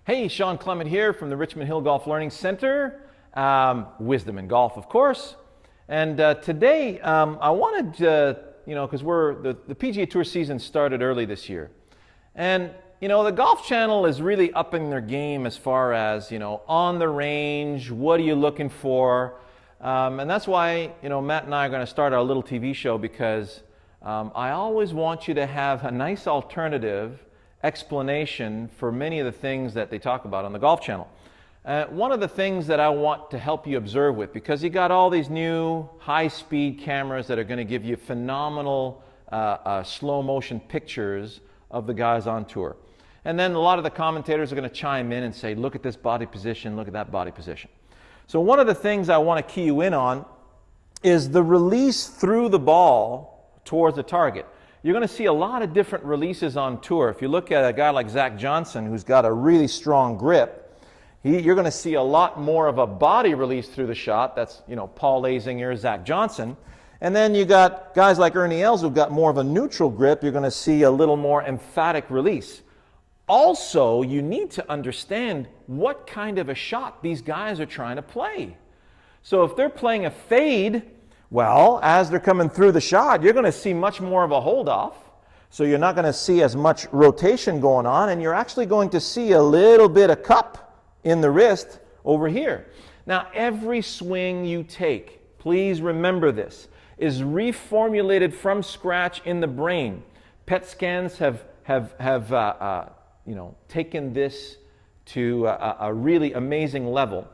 Hey, Shawn Clement here from the Richmond Hill Golf Learning Center. Wisdom in golf, of course. And today I wanted to, because the PGA Tour season started early this year. And, the Golf Channel is really upping their game as far as, on the range, what are you looking for? And that's why, Matt and I are going to start our little TV show because I always want you to have a nice alternative explanation for many of the things that they talk about on the Golf Channel. One of the things that I want to help you observe with, because you got all these new high-speed cameras that are going to give you phenomenal slow motion pictures of the guys on tour. And then a lot of the commentators are going to chime in and say, look at this body position, look at that body position. So one of the things I want to key you in on is the release through the ball towards the target. You're going to see a lot of different releases on tour. If you look at a guy like Zach Johnson, who's got a really strong grip, you're going to see a lot more of a body release through the shot. That's, Paul Azinger, Zach Johnson. And then you got guys like Ernie Els who've got more of a neutral grip. You're going to see a little more emphatic release. Also, you need to understand what kind of a shot these guys are trying to play. So if they're playing a fade, well, as they're coming through the shot, you're going to see much more of a hold-off. So you're not going to see as much rotation going on, and you're actually going to see a little bit of cup in the wrist over here. Now, every swing you take, please remember this, is reformulated from scratch in the brain. PET scans have taken this to a really amazing level.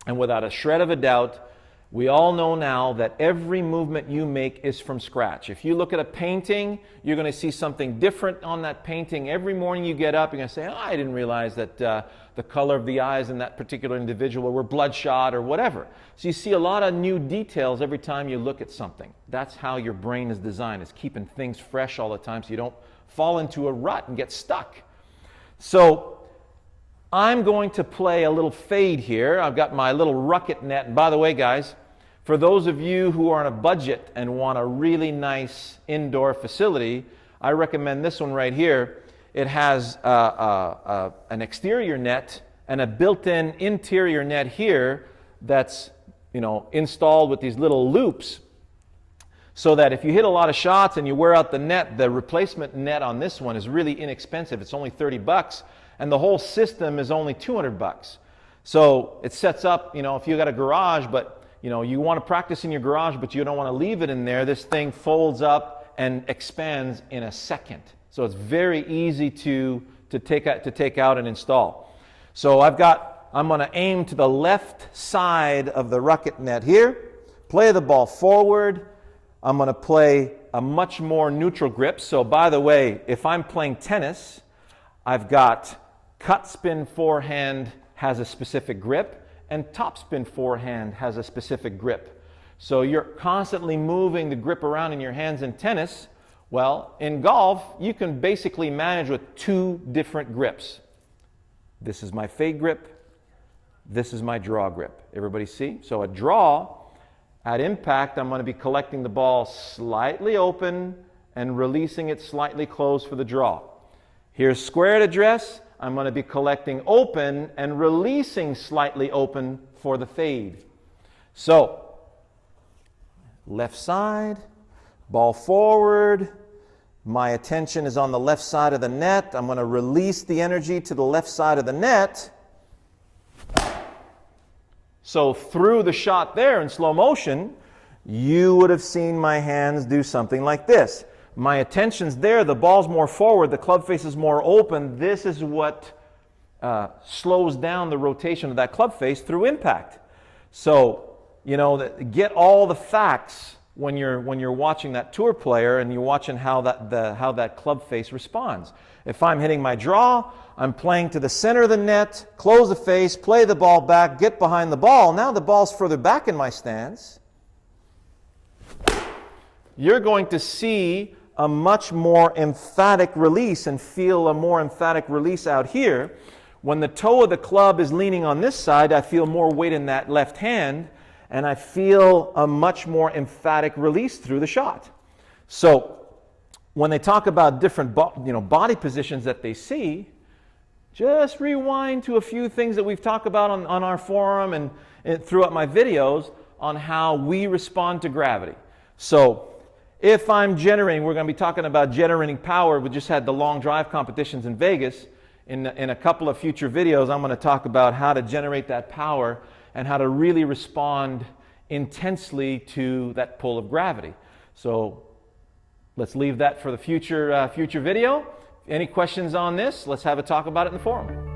And without a shred of a doubt, we all know now that every movement you make is from scratch. If you look at a painting, you're going to see something different on that painting. Every morning you get up, you're going to say, I didn't realize that the color of the eyes in that particular individual were bloodshot or whatever. So you see a lot of new details every time you look at something. That's how your brain is designed, is keeping things fresh all the time so you don't fall into a rut and get stuck. So I'm going to play a little fade here. I've got my little Rocket net. And by the way, guys, for those of you who are on a budget and want a really nice indoor facility, I recommend this one right here. It has an exterior net and a built-in interior net here that's installed with these little loops, so that if you hit a lot of shots and you wear out the net, the replacement net on this one is really inexpensive. It's only $30, and the whole system is only $200. So it sets up, if you got a garage, but you want to practice in your garage, but you don't want to leave it in there, this thing folds up and expands in a second. So it's very easy to take out and install. So I'm going to aim to the left side of the Rocket net here, play the ball forward. I'm going to play a much more neutral grip. So by the way, if I'm playing tennis, I've got cut spin forehand has a specific grip, and topspin forehand has a specific grip. So you're constantly moving the grip around in your hands in tennis. Well, in golf, you can basically manage with two different grips. This is my fade grip. This is my draw grip. Everybody see? So a draw, at impact, I'm going to be collecting the ball slightly open and releasing it slightly closed for the draw. Here's square at address. I'm going to be collecting open and releasing slightly open for the fade. So, left side, ball forward. My attention is on the left side of the net. I'm going to release the energy to the left side of the net. So through the shot there in slow motion, you would have seen my hands do something like this. My attention's there, the ball's more forward, the club face is more open. This is what slows down the rotation of that club face through impact. So, get all the facts when you're watching that tour player and you're watching how that club face responds. If I'm hitting my draw, I'm playing to the center of the net, close the face, play the ball back, get behind the ball. Now the ball's further back in my stance. You're going to see a much more emphatic release and feel a more emphatic release out here. When the toe of the club is leaning on this side, I feel more weight in that left hand, and I feel a much more emphatic release through the shot. So when they talk about different body positions that they see, Just rewind to a few things that we've talked about on our forum and throughout my videos on how we respond to gravity. So if I'm generating, we're going to be talking about generating power. We just had the long drive competitions in Vegas. In a couple of future videos, I'm going to talk about how to generate that power and how to really respond intensely to that pull of gravity. So let's leave that for the future video. Any questions on this? Let's have a talk about it in the forum.